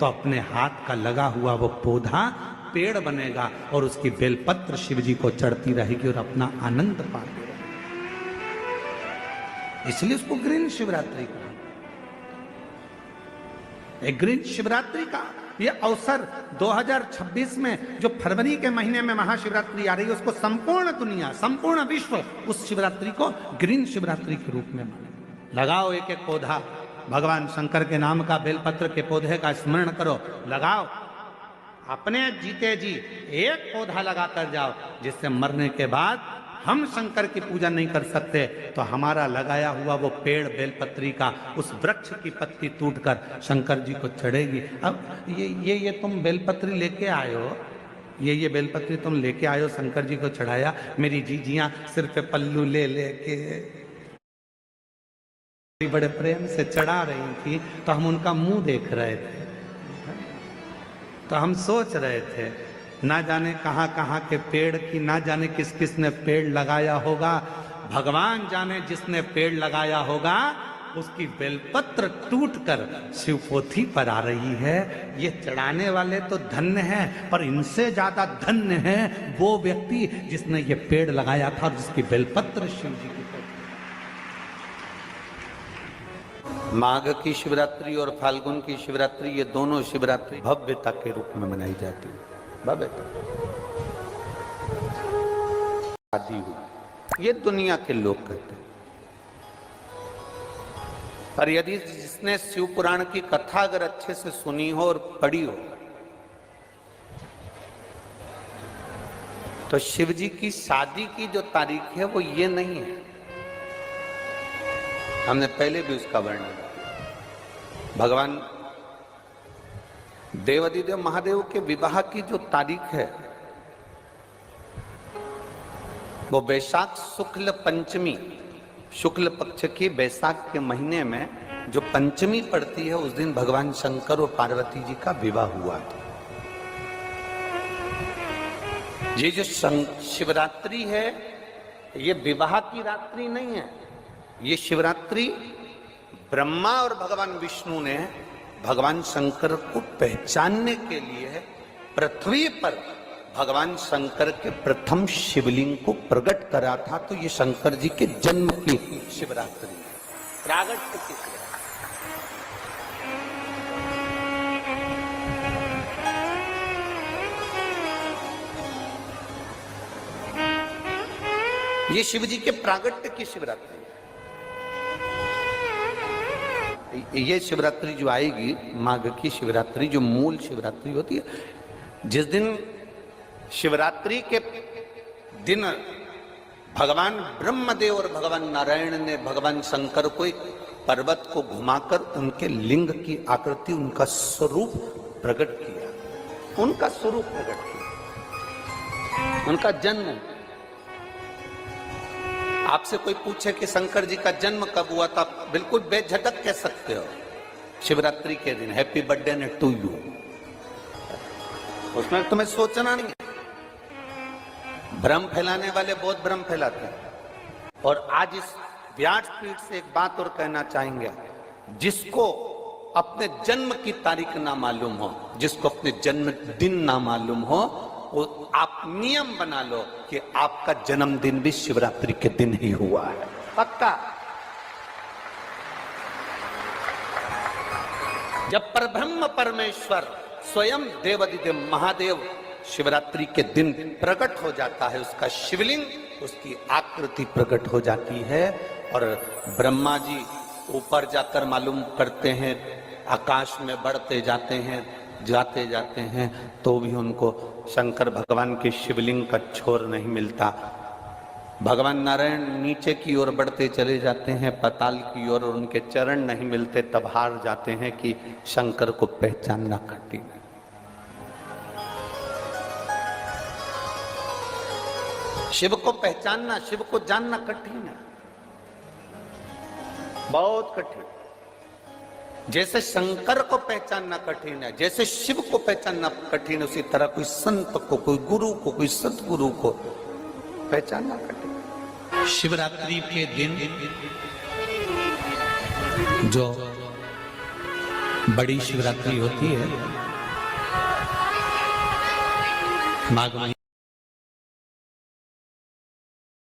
तो अपने हाथ का लगा हुआ वो पौधा पेड़ बनेगा और उसकी बेलपत्र शिव जी को चढ़ती रहेगी और अपना आनंद पाते रहेंगे। इसलिए उसको ग्रीन शिवरात्रि कहा। ग्रीन शिवरात्रि का ये अवसर 2026 में जो फरवरी के महीने में महाशिवरात्रि आ रही है, उसको संपूर्ण दुनिया, संपूर्ण विश्व उस शिवरात्रि को ग्रीन शिवरात्रि के रूप में माने। लगाओ एक एक पौधा, भगवान शंकर के नाम का बेलपत्र के पौधे का स्मरण करो, लगाओ। अपने जीते जी एक पौधा लगाकर जाओ, जिससे मरने के बाद हम शंकर की पूजा नहीं कर सकते तो हमारा लगाया हुआ वो पेड़ बेलपत्री का, उस वृक्ष की पत्ती टूटकर शंकर जी को चढ़ेगी। अब ये तुम बेलपत्री लेके आए हो, ये बेलपत्री तुम लेके आए हो, शंकर जी को चढ़ाया। मेरी जीजियां सिर पे पल्लू ले लेके बड़े प्रेम से चढ़ा रही थी, तो हम उनका मुंह देख रहे थे, तो हम सोच रहे थे ना जाने कहाँ कहाँ के पेड़ की, ना जाने किस किस ने पेड़ लगाया होगा। भगवान जाने जिसने पेड़ लगाया होगा उसकी बेलपत्र टूटकर शिवपोथी पर आ रही है। ये चढ़ाने वाले तो धन्य हैं, पर इनसे ज्यादा धन्य है वो व्यक्ति जिसने ये पेड़ लगाया था और जिसकी बेलपत्र शिव जी की। माघ की शिवरात्रि और फाल्गुन की शिवरात्रि, ये दोनों शिवरात्रि भव्यता के रूप में मनाई जाती है। भव्यता शादी हुई, ये दुनिया के लोग कहते हैं। पर यदि जिसने शिव पुराण की कथा अगर अच्छे से सुनी हो और पढ़ी हो, तो शिव जी की शादी की जो तारीख है वो ये नहीं है। हमने पहले भी उसका वर्णन किया। भगवान देवाधिदेव महादेव के विवाह की जो तारीख है वो बैसाख शुक्ल पंचमी, शुक्ल पक्ष की बैसाख के महीने में जो पंचमी पड़ती है, उस दिन भगवान शंकर और पार्वती जी का विवाह हुआ था। ये जो शिवरात्रि है ये विवाह की रात्रि नहीं है। ये शिवरात्रि ब्रह्मा और भगवान विष्णु ने भगवान शंकर को पहचानने के लिए पृथ्वी पर भगवान शंकर के प्रथम शिवलिंग को प्रकट करा था। तो ये शंकर जी के जन्म की शिवरात्रि है, प्रागट्य की शिवरात्रि। ये शिव जी के प्रागट्य की शिवरात्रि है। ये शिवरात्रि जो आएगी, माघ की शिवरात्रि, जो मूल शिवरात्रि होती है, जिस दिन शिवरात्रि के दिन भगवान ब्रह्मदेव और भगवान नारायण ने भगवान शंकर को एक पर्वत को घुमाकर उनके लिंग की आकृति, उनका स्वरूप प्रकट किया, उनका स्वरूप प्रकट किया, उनका जन्म। आपसे कोई पूछे कि शंकर जी का जन्म कब हुआ था, बिल्कुल बेझटक कह सकते हो शिवरात्रि के दिन, हैप्पी बर्थडे ने टू यू। उसमें तुम्हें सोचना नहीं है। भ्रम फैलाने वाले बहुत भ्रम फैलाते हैं। और आज इस व्यासपीठ से एक बात और कहना चाहेंगे, जिसको अपने जन्म की तारीख ना मालूम हो, जिसको अपने जन्म दिन ना मालूम हो, वो आप नियम बना लो कि आपका जन्मदिन भी शिवरात्रि के दिन ही हुआ है, पक्का। जब परब्रह्म परमेश्वर स्वयं देवाधिदेव महादेव शिवरात्रि के दिन प्रकट हो जाता है, उसका शिवलिंग, उसकी आकृति प्रकट हो जाती है। और ब्रह्मा जी ऊपर जाकर मालूम करते हैं, आकाश में बढ़ते जाते हैं, जाते जाते हैं, तो भी उनको शंकर भगवान के शिवलिंग का छोर नहीं मिलता। भगवान नारायण नीचे की ओर बढ़ते चले जाते हैं, पाताल की ओर, और उनके चरण नहीं मिलते, तब हार जाते हैं कि शंकर को पहचानना कठिन है। शिव को पहचानना, शिव को जानना कठिन है, बहुत कठिन। जैसे शंकर को पहचानना कठिन है, जैसे शिव को पहचानना कठिन, उसी तरह कोई संत को, कोई गुरु को, कोई सतगुरु को पहचानना कठिन। शिवरात्रि के दिन जो बड़ी शिवरात्रि होती है माघ महीने